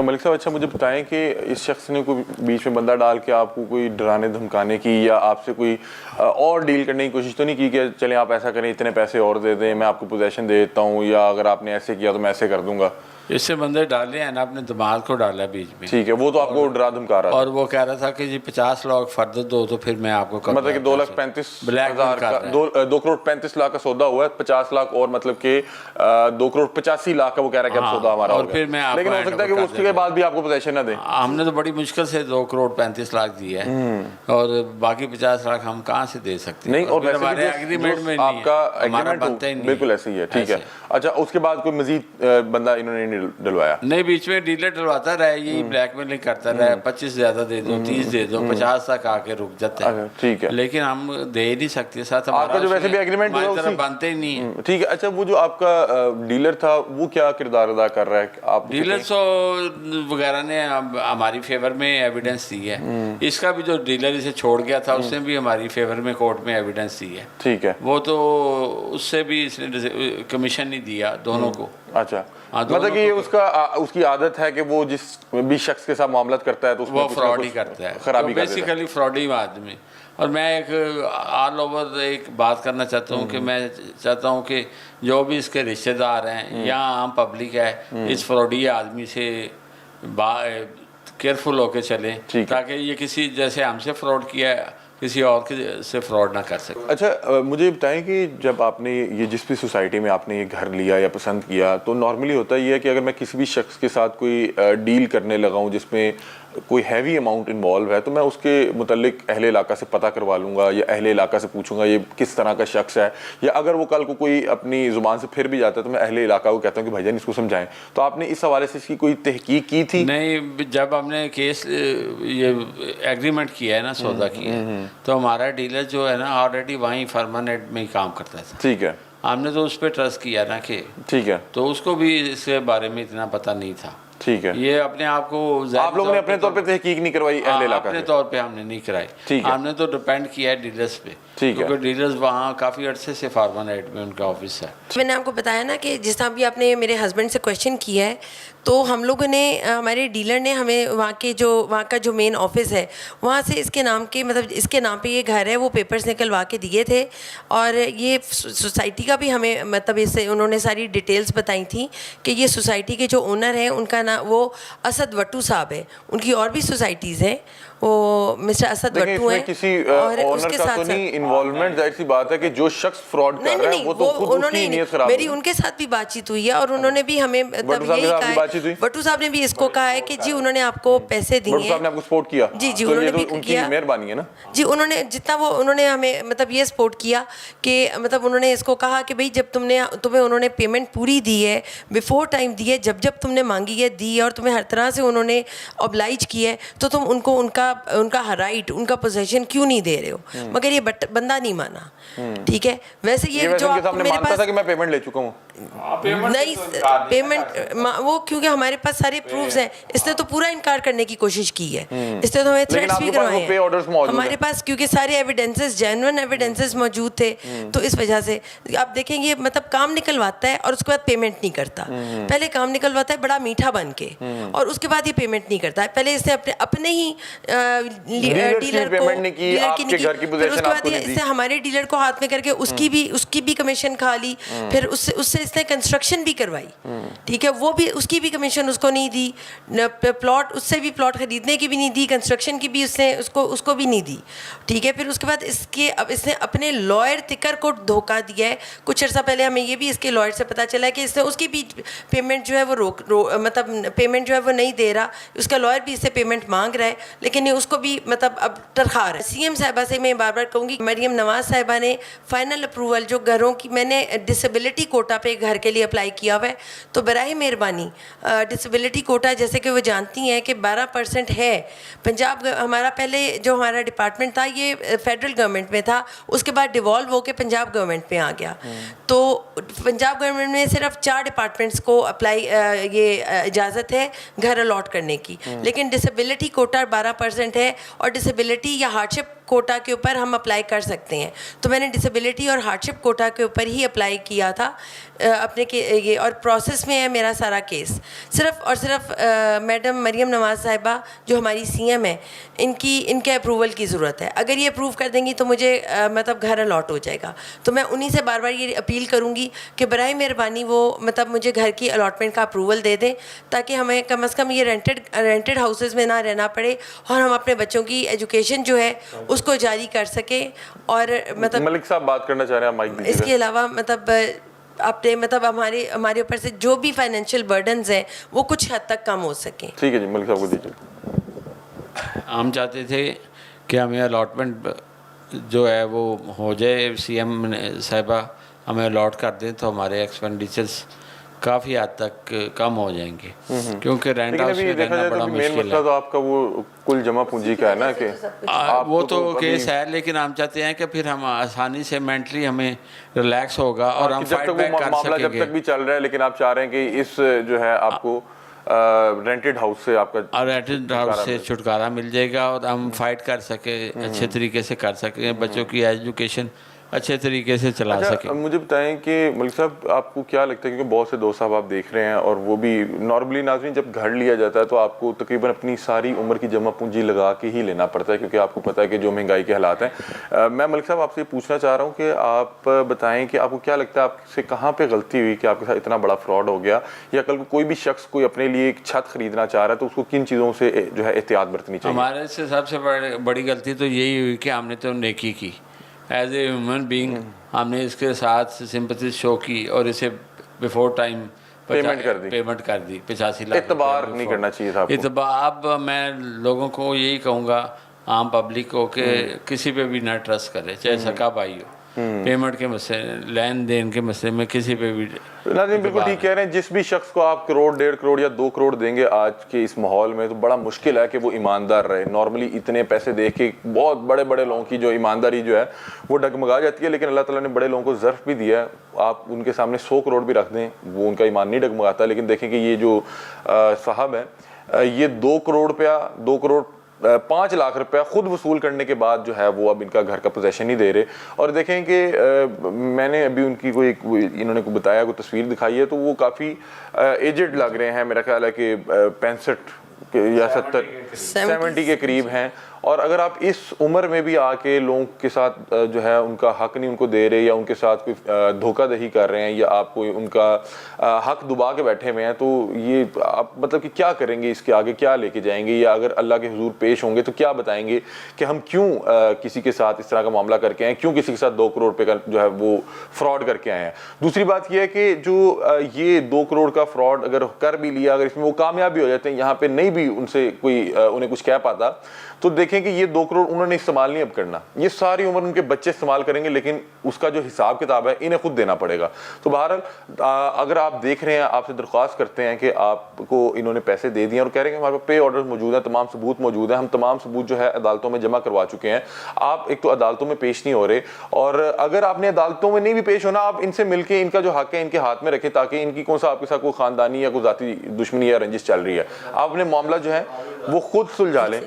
ملک صاحب اچھا مجھے بتائیں کہ اس شخص نے کوئی بیچ میں بندہ ڈال کے آپ کو کوئی ڈرانے دھمکانے کی یا آپ سے کوئی اور ڈیل کرنے کی کوشش تو نہیں کی کہ چلیں آپ ایسا کریں اتنے پیسے اور دے دیں میں آپ کو پوزیشن دے دیتا ہوں یا اگر آپ نے ایسے کیا تو میں ایسے کر دوں گا؟ اس سے بندے ڈالے ہیں نا اپنے دماغ کو ڈالا بیچ میں. ٹھیک ہے وہ تو آپ کو ڈرا دھمکا رہا تھا اور وہ کہہ رہا تھا کہ جی 50 لاکھ فردر دو تو پھر میں آپ کو مطلب کہ 2,35,000 کا 2 کروڑ 35 لاکھ کا سودا ہوا ہے 50 لاکھ اور مطلب کہ 2 کروڑ 85 لاکھ کا وہ کہہ رہا ہے کہ اب سودا ہمارا ہو گیا. لیکن ہو سکتا ہے کہ اس کے بعد بھی آپ کو پوزیشن نہ دیں. ہم نے تو بڑی مشکل سے 2 کروڑ 35 لاکھ دیا ہے اور باقی 50 لاکھ ہم کہاں سے دے سکتے ہیں؟ نہیں اور ہمارے ایگریمنٹ میں آپ کا ایگریمنٹ بالکل ایسے ہی ہے. ٹھیک ہے اچھا اس کے بعد کوئی مزید بندہ انہوں نے ڈلوایا نہیں بیچ میں ڈیلر ڈلواتا رہا یہی بلیک میلنگ کرتا رہا 25 زیادہ دے دو 30 دے دو 50 تک آ کے رک جاتا ہے. ٹھیک ہے لیکن ہم دے نہیں سکتے ساتھ آپ کا جو ویسے بھی ایگریمنٹ بنتے ہی نہیں ہے. ٹھیک ہے اچھا وہ جو آپ کا ڈیلر تھا وہ کیا کردار ادا کر رہا ہے؟ آپ ڈیلر وغیرہ نے ہماری فیور میں ایویڈنس دی ہے. اس کا بھی جو ڈیلر اسے چھوڑ گیا تھا اس نے بھی ہماری فیور میں کورٹ میں ایویڈنس دی ہے. ٹھیک ہے وہ تو اس سے بھی اس نے کمیشن نہیں دیا دونوں کو. اچھا مطلب کہ اس کی عادت ہے کہ وہ جس بھی شخص کے ساتھ معاملات کرتا ہے تو وہ فراڈ ہی کرتا ہے خرابی بیسیکلی فراڈ ہی آدمی. اور میں ایک آل اوور ایک بات کرنا چاہتا ہوں کہ میں چاہتا ہوں کہ جو بھی اس کے رشتہ دار ہیں یا عام پبلک ہے اس فراڈی آدمی سے کیئرفل ہو کے چلیں تاکہ یہ کسی جیسے ہم سے فراڈ کیا ہے کسی اور سے فراڈ نہ کر سکے. اچھا مجھے بتائیں کہ جب آپ نے یہ جس بھی سوسائٹی میں آپ نے یہ گھر لیا یا پسند کیا تو نارملی ہوتا یہ ہے کہ اگر میں کسی بھی شخص کے ساتھ کوئی ڈیل کرنے لگا ہوں جس میں کوئی ہیوی اماؤنٹ انوالو ہے تو میں اس کے متعلق اہل علاقہ سے پتہ کروا لوں گا یا اہل علاقہ سے پوچھوں گا یہ کس طرح کا شخص ہے یا اگر وہ کل کو کوئی اپنی زبان سے پھر بھی جاتا ہے تو میں اہل علاقہ کو کہتا ہوں کہ بھائی جان اس کو سمجھائیں. تو آپ نے اس حوالے سے اس کی کوئی تحقیق کی تھی؟ نہیں جب ہم نے کیس یہ ایگریمنٹ کیا ہے نا سودا کیا ہے تو ہمارا ڈیلر جو ہے نا آلریڈی وہیں فرماننٹ میں ہی کام کرتا تھا. ٹھیک ہے ہم نے تو اس پہ ٹرسٹ کیا نا کہ ٹھیک ہے تو اس کو بھی اس کے بارے میں اتنا پتہ نہیں تھا. ٹھیک ہے یہ اپنے آپ کو آپ لوگوں نے اپنے طور پہ تحقیق نہیں کروائی اہل علاقہ اپنے طور پہ ہم نے نہیں کرائی. ہم نے تو ڈپینڈ کیا ہے ڈیلرز پہ کیونکہ ڈیلرز وہاں کافی عرصے سے فارما نیٹ میں ان کا آفس ہے. میں نے آپ کو بتایا نا کہ جس طرح بھی آپ نے میرے ہسبینڈ سے کویشچن کیا ہے تو ہم لوگوں نے ہمارے ڈیلر نے ہمیں وہاں کا جو مین آفس ہے وہاں سے اس کے نام کے مطلب اس کے نام پہ یہ گھر ہے وہ پیپرز نکلوا کے دیے تھے. اور یہ سوسائٹی کا بھی ہمیں مطلب اس سے انہوں نے ساری ڈیٹیلز بتائی تھیں کہ یہ سوسائٹی کے جو اونر ہیں ان کا نام وہ اسد وٹو صاحب ہے. ان کی اور بھی سوسائٹیز ہیں وہ مسٹر اسد وٹو ہیں. کسی اونر کا تو نہیں انوالومنٹ ظاہر سی بات ہے کہ جو شخص فراڈ کر رہا ہے وہ تو خود اس کی نیت خراب ہے. میری ان کے ساتھ بھی بات چیت ہوئی ہے اور انہوں نے بھی ہمیں مطلب یہی کہا ہے بٹو صاحب نے بھی اس کو کہا ہے کہ جی انہوں نے آپ کو پیسے دیے ہیں. بٹو صاحب نے آپ کو سپورٹ کیا؟ جی جی انہوں نے بھی ان کی مہربانی ہے نا. جی انہوں نے جتنا وہ انہوں نے ہمیں مطلب یہ سپورٹ کیا کہ مطلب انہوں نے اس کو کہا کہ بھائی جب تمہیں انہوں نے پیمنٹ پوری دی ہے بیفور ٹائم دی ہے جب تم نے مانگی ہے دی ہے اور تمہیں ہر طرح سے انہوں نے oblige کیا ہے تو تم ان کو ان کا رائٹ ان کا پوزیشن کیوں نہیں دے رہے ہو. مگر یہ بندہ نہیں مانا. ٹھیک ہے ویسے یہ جو میرے پاس کہ میں پیمنٹ لے چکا ہوں نہیں پیمنٹ وہ کیونکہ ہمارے پاس سارے پروفز ہیں. اس نے تو پورا انکار کرنے کی کوشش کی ہے. اس نے تو ہمیں تھریٹس بھی کروائے ہیں ہمارے پاس کیونکہ سارے ایویڈنسز جینوئن ایویڈنسز موجود تھے. تو اس وجہ سے آپ دیکھیں گے مطلب کام نکلواتا ہے اور اس کے بعد پیمنٹ نہیں کرتا. پہلے کام نکلواتا ہے بڑا میٹھا بن کے اور اس کے بعد یہ پیمنٹ نہیں کرتا ہے. پہلے اس نے اپنے ہی ڈیلر کو ڈیلر کی نہیں کی پھر اس کے بعد اس نے ہمارے ڈیلر کو ہاتھ میں کر کے اس کی بھی کمیشن کھا لی. پھر اس سے اس نے کنسٹرکشن بھی کروائی. ٹھیک ہے وہ بھی اس کی بھی کمیشن اس کو نہیں دی. پلاٹ اس سے بھی پلاٹ خریدنے کی بھی نہیں دی کنسٹرکشن کی بھی اس کو بھی نہیں دی. ٹھیک ہے پھر اس کے بعد اس نے اپنے لائر تکر کو دھوکہ دیا ہے. کچھ عرصہ پہلے ہمیں یہ بھی اس کے لائر سے پتہ چلا ہے کہ اس نے اس کی بھی پیمنٹ جو ہے وہ مطلب پیمنٹ جو ہے وہ نہیں دے رہا. اس کا لائر بھی اس سے پیمنٹ مانگ رہا ہے لیکن اس کو بھی مطلب اب ترخا رہا ہے. سی ایم صاحبہ سے میں بار بار کہوں گی مریم نواز صاحبہ نے فائنل اپروول جو گھروں کی میں نے ڈسیبلٹی کوٹا پہ گھر کے لیے اپلائی کیا ہوا ہے تو براہ مہربانی ڈسیبلٹی کوٹا جیسے کہ وہ جانتی ہیں کہ 12% ہے. پنجاب ہمارا پہلے جو ہمارا ڈپارٹمنٹ تھا یہ فیڈرل گورنمنٹ میں تھا اس کے بعد ڈیوالو ہو کے پنجاب گورنمنٹ میں آ گیا. تو پنجاب گورنمنٹ میں صرف 4 ڈپارٹمنٹس کو اپلائی یہ اجازت ہے گھر الاٹ کرنے کی لیکن ڈسیبلٹی کوٹا 12% ہے اور ڈسیبلٹی یا ہارڈشپ کوٹا کے اوپر ہم اپلائی کر سکتے ہیں. تو میں نے ڈسیبلٹی اور ہارڈشپ کوٹا کے اوپر ہی اپلائی کیا تھا. اپنے یہ اور پروسیس میں ہے میرا سارا کیس. صرف اور صرف میڈم مریم نواز صاحبہ جو ہماری سی ایم ہے ان کے اپروول کی ضرورت ہے. اگر یہ اپروو کر دیں گی تو مجھے مطلب گھر الاٹ ہو جائے گا. تو میں انہیں سے بار بار یہ اپیل کروں گی کہ برائے مہربانی وہ مطلب مجھے گھر کی الاٹمنٹ کا اپروول دے دیں تاکہ ہمیں کم از کم یہ رینٹڈ ہاؤسز میں نہ رہنا پڑے اور ہم اپنے بچوں کی ایجوکیشن جو ہے اس کو جاری کر سکیں. اور مطلب ملک صاحب بات کرنا چاہ رہے ہیں مائک. اس کے علاوہ مطلب اپنے مطلب ہمارے اوپر سے جو بھی فائنینشیل برڈنز ہیں وہ کچھ حد تک کم ہو سکیں. ٹھیک ہے جی, ملک صاحب کو دیجیے. ہم چاہتے تھے کہ ہمیں الاٹمنٹ جو ہے وہ ہو جائے, سی ایم صاحبہ ہمیں الاٹ کر دیں تو ہمارے ایکسپینڈیچرس کافی حد تک کم ہو جائیں گے, کیونکہ رینٹ ہاؤس میں رہنا بڑا مشکل ہے. تو آپ کا وہ کل جمع پونجی کا ہے نا کہ وہ تو کیس ہے, لیکن ہم چاہتے ہیں کہ پھر ہم آسانی سے مینٹلی ہمیں ریلیکس ہوگا اور ہم فائٹ بیک کر سکیں گے. جب تک بھی چل رہا ہے, لیکن آپ چاہ رہے ہیں کہ اس جو ہے آپ کو رینٹڈ ہاؤس سے آپ کا رینٹڈ ہاؤس سے چھٹکارا مل جائے گا اور ہم فائٹ کر سکیں, اچھے طریقے سے کر سکیں, بچوں کی ایجوکیشن اچھے طریقے سے چلا سکیں. مجھے بتائیں کہ ملک صاحب آپ کو کیا لگتا ہے, کیونکہ بہت سے دوست صاحب آپ دیکھ رہے ہیں اور وہ بھی نارملی ناظرین جب گھر لیا جاتا ہے تو آپ کو تقریباً اپنی ساری عمر کی جمع پونجی لگا کے ہی لینا پڑتا ہے, کیونکہ آپ کو پتہ ہے کہ جو مہنگائی کے حالات ہیں. میں ملک صاحب آپ سے پوچھنا چاہ رہا ہوں کہ آپ بتائیں کہ آپ کو کیا لگتا ہے آپ سے کہاں پہ غلطی ہوئی کہ آپ کے ساتھ اتنا بڑا فراڈ ہو گیا, یا کل کو کوئی بھی شخص کوئی اپنے لیے ایک چھت خریدنا چاہ رہا ہے تو اس کو کن چیزوں سے جو ہے احتیاط برتنی چاہیے؟ ہمارے سے سب سے بڑی غلطی تو یہی ہوئی کہ ہم نے تو نیکی کی ایز اے ہیومن بینگ, ہم نے اس کے ساتھ سمپتھی شو کی اور اسے بیفور ٹائم پیمنٹ کر دی 85 لاکھ. اعتبار نہیں کرنا چاہیے تھا اعتبار. اب میں لوگوں کو یہی کہوں گا, عام پبلک کو, کہ کسی پہ بھی نہ ٹرسٹ کرے, چاہے سکا بھائی ہو. پیمنٹ کے مسئلے, لین دین کے مسئلے میں کسی پہ بھی ناظرین بالکل ٹھیک کہہ رہے ہیں. جس بھی شخص کو آپ کروڑ, 1.5 کروڑ یا 2 کروڑ دیں گے آج کے اس ماحول میں تو بڑا مشکل ہے کہ وہ ایماندار رہے. نارملی اتنے پیسے دیکھ کے بہت بڑے بڑے لوگوں کی جو ایمانداری جو ہے وہ ڈگمگا جاتی ہے, لیکن اللہ تعالیٰ نے بڑے لوگوں کو ظرف بھی دیا ہے. آپ ان کے سامنے 100 کروڑ بھی رکھ دیں وہ ان کا ایمان نہیں ڈگمگاتا. لیکن دیکھیں کہ یہ جو صاحب ہیں یہ 2 کروڑ روپیہ 2 کروڑ 5 لاکھ روپیہ خود وصول کرنے کے بعد جو ہے وہ اب ان کا گھر کا پوزیشن نہیں دے رہے. اور دیکھیں کہ میں نے ابھی ان کی انہوں نے بتایا کوئی تصویر دکھائی ہے تو وہ کافی ایجڈ لگ رہے ہیں. میرا خیال ہے کہ 65 یا 70 کے قریب ہیں. اور اگر آپ اس عمر میں بھی آ کے لوگوں کے ساتھ جو ہے ان کا حق نہیں ان کو دے رہے, یا ان کے ساتھ کوئی دھوکہ دہی کر رہے ہیں, یا آپ کو ان کا حق دبا کے بیٹھے ہوئے ہیں, تو یہ آپ مطلب کہ کیا کریں گے, اس کے آگے کیا لے کے جائیں گے, یا اگر اللہ کے حضور پیش ہوں گے تو کیا بتائیں گے کہ ہم کیوں کسی کے ساتھ اس طرح کا معاملہ کر کے آئے, کیوں کسی کے ساتھ 2 کروڑ روپے کا جو ہے وہ فراڈ کر کے آئے ہیں. دوسری بات یہ ہے کہ جو یہ 2 کروڑ کا فراڈ اگر کر بھی لیا, اگر اس میں وہ کامیاب بھی ہو جاتے ہیں, یہاں پہ نہیں بھی ان سے کوئی انہیں کچھ کہہ پاتا, تو دیکھیں کہ یہ 2 کروڑ انہوں نے استعمال نہیں اب کرنا, یہ ساری عمر ان کے بچے استعمال کریں گے, لیکن اس کا جو حساب کتاب ہے انہیں خود دینا پڑے گا. تو بہرحال اگر آپ دیکھ رہے ہیں, آپ سے درخواست کرتے ہیں کہ آپ کو انہوں نے پیسے دے دیے اور کہہ رہے ہیں کہ ہمارے پاس پے آرڈر موجود ہیں, تمام ثبوت موجود ہیں, ہم تمام ثبوت جو ہے عدالتوں میں جمع کروا چکے ہیں, آپ ایک تو عدالتوں میں پیش نہیں ہو رہے, اور اگر آپ نے عدالتوں میں نہیں بھی پیش ہونا, آپ ان سے مل کے ان کا جو حق ہے ان کے ہاتھ میں رکھیں, تاکہ ان کی کون سا آپ کے ساتھ کوئی خاندانی یا کوئی ذاتی دشمنی یا رنجش چل رہی ہے, آپ اپنے معاملہ جو ہے وہ خود سلجھا لیں.